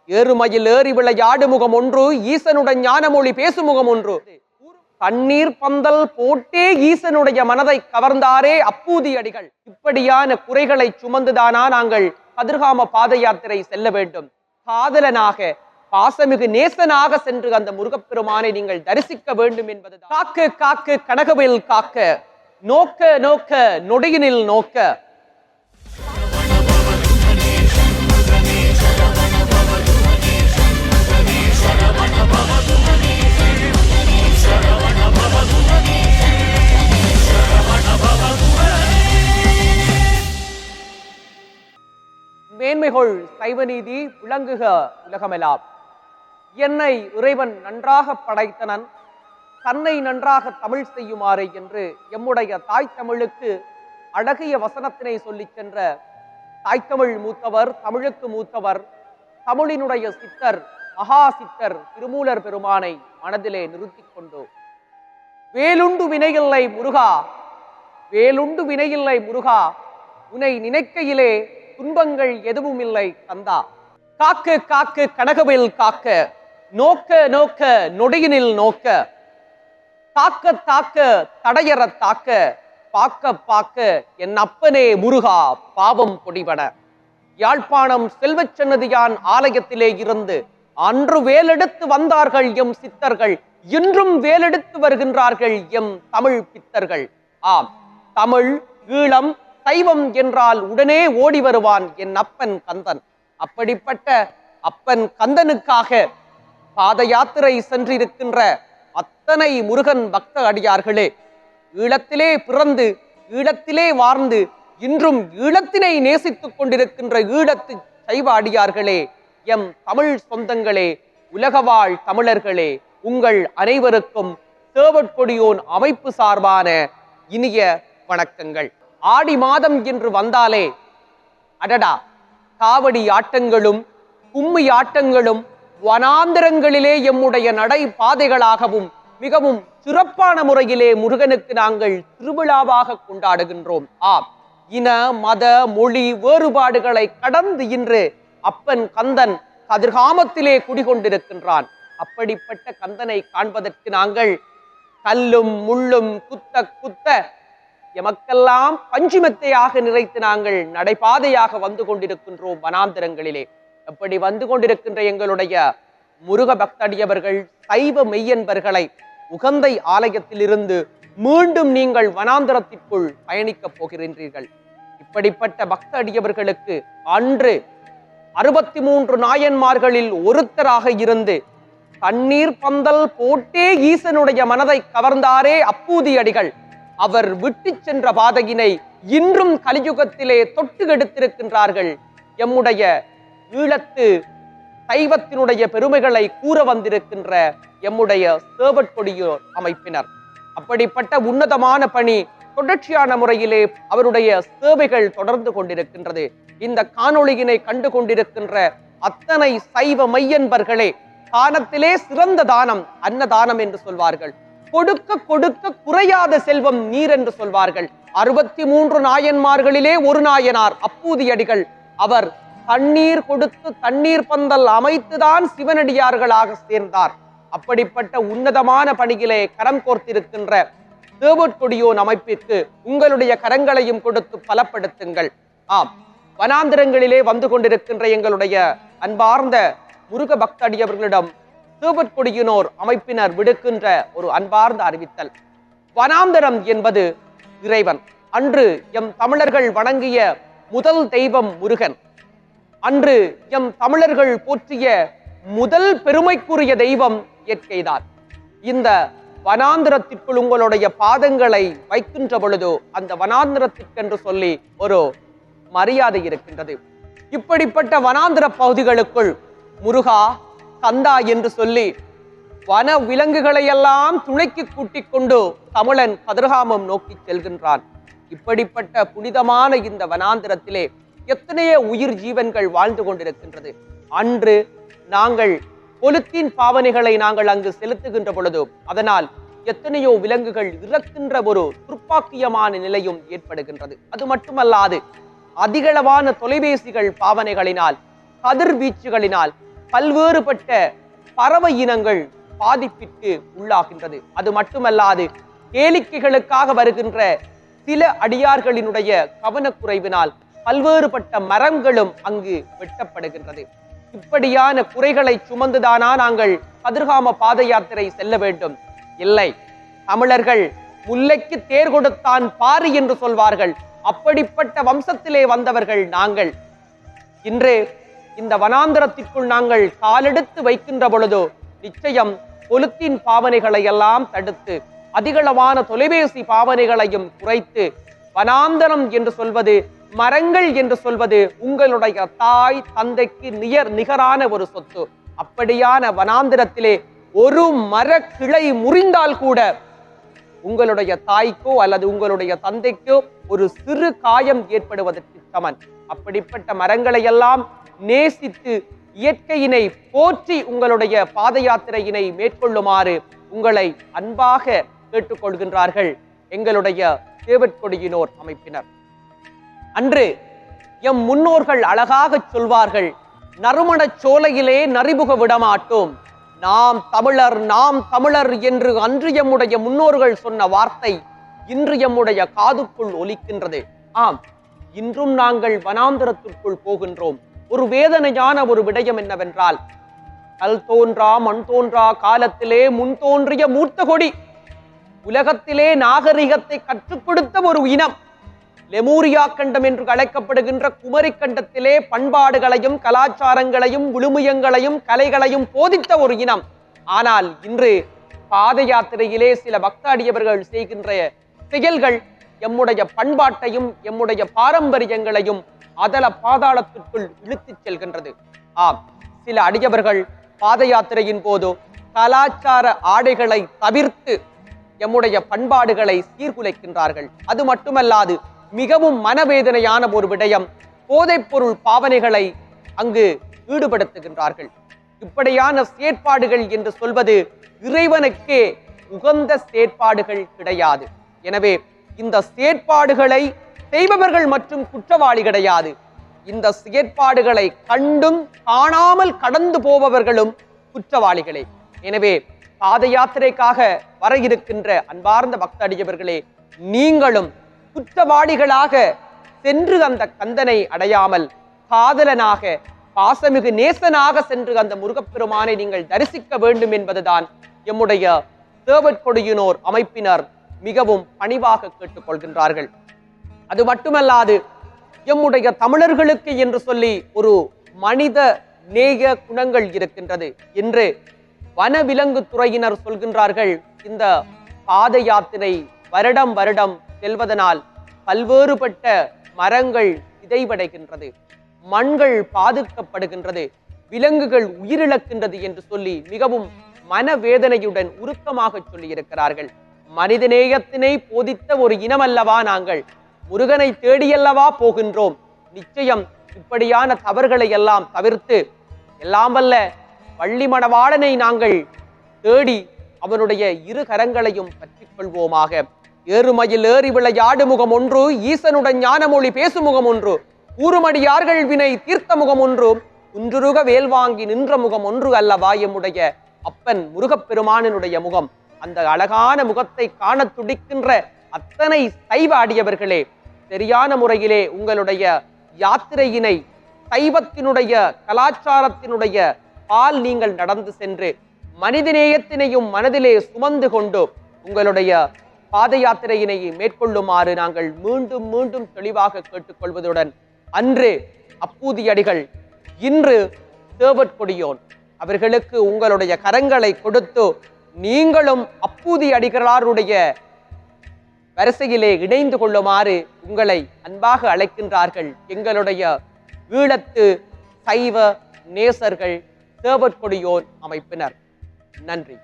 ஏறுமயில் ஏறி விளையாடு முகம் ஒன்று, ஈசனுடன் ஞானமொழி பேசும் முகம் ஒன்று. தண்ணீர் பந்தல் போட்டே ஈசனுடைய மனதை கவர்ந்தாரே அப்பூதி அடிகள். இப்படியான குறைகளை சுமந்துதானா நாங்கள் கதிர்காம பாத யாத்திரை செல்ல வேண்டும்? காதலனாக, பாசமிகு நேசனாக சென்று அந்த முருகப்பெருமானை நீங்கள் தரிசிக்க வேண்டும் என்பது. காக்க காக்க கனகவில் காக்க, நோக்க நோக்க நொடியினில் நோக்க. மேன்மைகொள் சைவநீதி விளங்குக உலகமெல்லாம். என்னை இறைவன் நன்றாக படைத்தனன், தன்னை நன்றாக தமிழ் செய்யுமாறு என்று எம்முடைய தாய் தமிழுக்கு அழகிய வசனத்தினை சொல்லிச் சென்ற தாய்த்தமிழ் மூத்தவர், தமிழுக்கு மூத்தவர், தமிழினுடைய சித்தர், மகா சித்தர் திருமூலர் பெருமானை மனதிலே நிறுத்திக் கொண்டோ, வேலுண்டு வினையில்லை முருகா, வேலுண்டு வினையில்லை முருகா, உன்னை நினைக்கையிலே துன்பங்கள் எதுவும் இல்லை கந்தா. காக்க காக்க கனகவில் காக்க, நோக்க நோக்க நொடியினில் நோக்க. தாக்க தாக்க தடையற தாக்க, பாக்க பாக்க என் அப்பனே முருகா பாவம் பொடிபட. யாழ்ப்பாணம் செல்வச்சன்னதியான் ஆலயத்திலே இருந்து அன்று வேலெடுத்து வந்தார்கள் எம் சித்தர்கள், இன்றும் வேலெடுத்து வருகின்றார்கள் எம் தமிழ் பித்தர்கள். ஆம், தமிழ், ஈழம், சைவம் என்றால் உடனே ஓடி வருவான் என் அப்பன் கந்தன். அப்படிப்பட்ட அப்பன் கந்தனுக்காக பாத யாத்திரை சென்றிருக்கின்ற அத்தனை முருகன் பக்த அடியார்களே, ஈழத்திலே பிறந்து ஈழத்திலே வாழ்ந்து இன்றும் ஈழத்தினை நேசித்துக் கொண்டிருக்கின்ற ஈழத்து சைவ அடியார்களே, எம் தமிழ் சொந்தங்களே, உலகவாழ் தமிழர்களே, உங்கள் அனைவருக்கும் சேவற்கொடியோன் அமைப்பு சார்பான இனிய வணக்கங்கள். ஆடி மாதம் என்று வந்தாலே அடடா, காவடி ஆட்டங்களும் கும்மி ஆட்டங்களும் வனாந்திரங்களிலே எம்முடைய நடை பாதைகளாகவும் மிகவும் சிறப்பான முறையிலே முருகனுக்கு நாங்கள் திருவிழாவாக கொண்டாடுகின்றோம். ஆம், இன மத மொழி வேறுபாடுகளை கடந்து இன்று அப்பன் கந்தன் கதிர்காமத்திலே குடிகொண்டிருக்கின்றான். அப்படிப்பட்ட கந்தனை காண்பதற்கு நாங்கள் கல்லும் முள்ளும் குத்த குத்த எமக்கெல்லாம் பஞ்சுமெத்தையாக நிறைத்து நாங்கள் நடைபாதையாக வந்து கொண்டிருக்கின்றோம் வனாந்திரங்களிலே. எப்படி வந்து கொண்டிருக்கின்ற எங்களுடைய முருக பக்தடியவர்கள், சைவ மெய்யன்பர்களை உகந்தை ஆலயத்திலிருந்து மீண்டும் நீங்கள் வனாந்திரத்திற்குள் பயணிக்கப் போகின்றீர்கள். இப்படிப்பட்ட பக்த அடியவர்களுக்கு அன்று 63 நாயன்மார்களில் ஒருத்தராக இருந்து தண்ணீர் பந்தல் போட்டே ஈசனுடைய மனதை கவர்ந்தாரே அப்பூதி அடிகள். அவர் விட்டு சென்ற பாதையினை இன்றும் கலியுகத்திலே தொட்டு எடுத்திருக்கின்றார்கள் எம்முடைய ஈழத்து சைவத்தினுடைய பெருமைகளை கூற வந்திருக்கின்ற எம்முடைய சேவற்கொடியோர் அமைப்பினர். அப்படிப்பட்ட உன்னதமான பணி தொடர்ச்சியான முறையிலே அவருடைய சேவைகள் தொடர்ந்து கொண்டிருக்கின்றது. இந்த காணொளியினை கண்டு கொண்டிருக்கின்ற அத்தனை சைவ மையன்பர்களே, தானத்திலே சிறந்த தானம் அன்னதானம் என்று சொல்வார்கள். கொடுக்க கொடுக்க குறையாத செல்வம் நீர் என்று சொல்வார்கள். 63 நாயன்மார்களிலே ஒரு நாயனார் அப்பூதி அடிகள். அவர் தண்ணீர் கொடுத்து தண்ணீர் பந்தல் அமைத்துதான் சிவனடியார்களாக சேர்ந்தார். அப்படிப்பட்ட உன்னதமான பணியிலே கரம் கோர்த்திருக்கின்ற சேவற்கொடியோன் அமைப்பிற்கு உங்களுடைய கரங்களையும் கொடுத்து பலப்படுத்துங்கள். ஆம், வனாந்திரங்களிலே வந்து கொண்டிருக்கின்ற எங்களுடைய அன்பார்ந்த முருக பக்தடியவர்களிடம் சேவற்கொடியினோர் அமைப்பினர் விடுக்கின்ற ஒரு அன்பார்ந்த அறிவித்தல். வனாந்தரம் என்பது இறைவன். அன்று எம் தமிழர்கள் வணங்கிய முதல் தெய்வம் முருகன். அன்று எம் தமிழர்கள் போற்றிய முதல் பெருமைக்குரிய தெய்வம் இயற்கைதான். இந்த வனாந்திரத்திற்குள் உங்களுடைய பாதங்களை வைக்கின்ற பொழுதோ அந்த வனாந்திரத்திற்கென்று சொல்லி ஒரு மரியாதை இருக்கின்றது. இப்படிப்பட்ட வனாந்திர பகுதிகளுக்குள் முருகா, கந்தா என்று சொல்லி வன விலங்குகளை எல்லாம் துணைக்கு கூட்டிக் கொண்டு தமிழன் கதிர்காமம் நோக்கி செல்கின்றான். இப்படிப்பட்ட புனிதமான இந்த வனாந்திரத்திலே எத்தனையோ உயிர் ஜீவன்கள் வாழ்ந்து கொண்டிருக்கின்றது. அன்று நாங்கள் பொலித்தீன் பாவனைகளை நாங்கள் அங்கு செலுத்துகின்ற பொழுது அதனால் எத்தனையோ விலங்குகள் இறக்கின்ற ஒரு துர்ப்பாக்கியமான நிலையும் ஏற்படுகின்றது. அது மட்டுமல்லாது அதிகளவான தொலைபேசிகள் பாவனைகளினால், கதிர்வீச்சுகளினால் பல்வேறுபட்ட பறவை இனங்கள் பாதிப்பிற்கு உள்ளாகின்றது. அது மட்டுமல்லாது கேளிக்கைகளுக்காக வருகின்ற சில அடியார்களினுடைய கவனக்குறைவினால் பல்வேறுபட்ட மரங்களும் அங்கு வெட்டப்படுகின்றது. இப்படியான குறைகளை சுமந்துதானா நாங்கள் கதிர்காம பாத யாத்திரை செல்ல வேண்டும்? இல்லை. தமிழர்கள் முல்லைக்கு தேர் கொடுத்தான் பாரு என்று சொல்வார்கள். அப்படிப்பட்ட வம்சத்திலே வந்தவர்கள் நாங்கள். இன்று இந்த வனாந்திரத்திற்குள் நாங்கள் காலெடுத்து வைக்கின்ற பொழுதோ நிச்சயம் பொலித்தீன் பாவனைகளை எல்லாம் தடுத்து அதிகளவான தொலைபேசி பாவனைகளையும் குறைத்து, வனாந்தரம் என்று சொல்வது, மரங்கள் என்று சொல்வது உங்களுடைய தாய் தந்தைக்கு நிகரான ஒரு சொத்து. அப்படியான வனாந்திரத்திலே ஒரு மர கிளை முறிந்தால் கூட உங்களுடைய தாய்க்கோ அல்லது உங்களுடைய தந்தைக்கோ ஒரு சிறு காயம் ஏற்படுவதற்கு சமன். அப்படிப்பட்ட மரங்களை எல்லாம் நேசித்து இயற்கையினை போற்றி உங்களுடைய பாத யாத்திரையினை மேற்கொள்ளுமாறு உங்களை அன்பாக கேட்டுக்கொள்கின்றார்கள் எங்களுடைய சேவற்கொடியினோர் அமைப்பினர். அன்று எம் முன்னோர்கள் அழகாக சொல்வார்கள், நறுமணச் சோலையிலே நரிபுக விடமாட்டோம், நாம் தமிழர் நாம் தமிழர் என்று அன்று எம்முடைய முன்னோர்கள் சொன்ன வார்த்தை இன்று எம்முடைய காதுக்குள் ஒலிக்கின்றது. ஆம், இன்றும் நாங்கள் வனாந்திரத்திற்குள் போகின்றோம். ஒரு வேதனையான ஒரு விடயம் என்னவென்றால், கல் தோன்றா மண் தோன்றா காலத்திலே முன் தோன்றிய மூர்த்த கொடி, உலகத்திலே நாகரிகத்தை கற்றுக் கொடுத்த ஒரு இனம், லெமூரியா கண்டம் என்று அழைக்கப்படுகின்ற குமரி கண்டத்திலே பண்பாடுகளையும் கலாச்சாரங்களையும் விழுமியங்களையும் கலைகளையும் போதித்த ஒரு இனம். ஆனால் இன்று பாத யாத்திரையிலே சில பக்த அடியவர்கள் செய்கின்ற செயல்கள் எம்முடைய பண்பாட்டையும் எம்முடைய பாரம்பரியங்களையும் அதல பாதாளத்திற்குள் இழுத்துச் செல்கின்றது. ஆம், சில அடியவர்கள் பாத யாத்திரையின் போது கலாச்சார ஆடைகளை தவிர்த்து எம்முடைய பண்பாடுகளை சீர்குலைக்கின்றார்கள். அது மட்டுமல்லாது மிகவும் மனவேதனையான ஒரு விடயம், போதைப் பொருள் பாவனைகளை அங்கு ஈடுபடுத்துகின்றார்கள். இப்படியான செயற்பாடுகள் என்று சொல்வது இறைவனுக்கே உகந்த செயற்பாடுகள் கிடையாது. எனவே இந்த செயற்பாடுகளை செய்பவர்கள் மற்றும் குற்றவாளி கிடையாது. இந்த செயற்பாடுகளை கண்டும் காணாமல் கடந்து போபவர்களும் குற்றவாளிகளே. எனவே பாத யாத்திரைக்காக வர இருக்கின்ற அன்பார்ந்த பக்த அடியவர்களே, நீங்களும் குற்றவாளிகளாக சென்று அந்த கந்தனை அடையாமல் காதலனாக பாசமிகு நேசனாக சென்று அந்த முருகப்பெருமானை நீங்கள் தரிசிக்க வேண்டும் என்பதுதான் எம்முடைய சேவற்கொடியினோர் அமைப்பினர் மிகவும் பணிவாக கேட்டுக்கொள்கின்றார்கள். அது மட்டுமல்லாது எம்முடைய தமிழர்களுக்கு என்று சொல்லி ஒரு மனித நேய குணங்கள் இருக்கின்றது என்று வனவிலங்கு துறையினர் சொல்கின்றார்கள். இந்த பாத யாத்திரை வருடம் வருடம் செல்வதனால் பல்வேறுபட்ட மரங்கள் சிதைவடைகின்றது, மண்கள் பாதுகாக்கப்படுகின்றது, விலங்குகள் உயிரிழக்கின்றது என்று சொல்லி மிகவும் மனவேதனையுடன் உருக்கமாக சொல்லி இருக்கிறார்கள். மனிதநேயத்தினை போதித்த ஒரு இனம் அல்லவா நாங்கள், முருகனை தேடியல்லவா போகின்றோம். நிச்சயம் இப்படியான தவறுகளை எல்லாம் தவிர்த்து எல்லாம் வல்ல வள்ளி மணவாளனை நாங்கள் தேடி அவனுடைய இரு கரங்களையும் பற்றிக் கொள்வோமாக. ஏறுமயில் ஏறி விளையாடு முகம் ஒன்று, ஈசனுடன் ஞானமொழி பேசும் முகம் ஒன்று, ஊறுமடியார்கள் வினை தீர்த்த முகம் ஒன்று, குன்றுருக வேல் வாங்கி நின்ற முகம் ஒன்று அல்லவா எம்முடைய அப்பன் முருகப்பெருமானினுடைய முகம். அந்த அழகான முகத்தை காண துடிக்கின்ற அத்தனை சைவ அடியவர்களே, சரியான முறையிலே உங்களுடைய யாத்திரையினை சைவத்தினுடைய கலாச்சாரத்தினுடைய பால் நீங்கள் நடந்து சென்று மனிதநேயத்தினையும் மனதிலே சுமந்து கொண்டு உங்களுடைய பாத யாத்திரையினை மேற்கொள்ளுமாறு நாங்கள் மீண்டும் மீண்டும் தெளிவாக கேட்டுக்கொள்வதுடன், அன்று அப்பூதியடிகள், இன்று சேவற்கொடியோன் அவர்களுக்கு உங்களுடைய கரங்களை கொடுத்து நீங்களும் அப்பூதி அடிகளாருடைய வரிசையிலே இணைந்து கொள்ளுமாறு உங்களை அன்பாக அழைக்கின்றார்கள் எங்களுடைய ஈழத்து சைவ நேசர்கள் சேவற்கொடியோன் அமைப்பினர். நன்றி.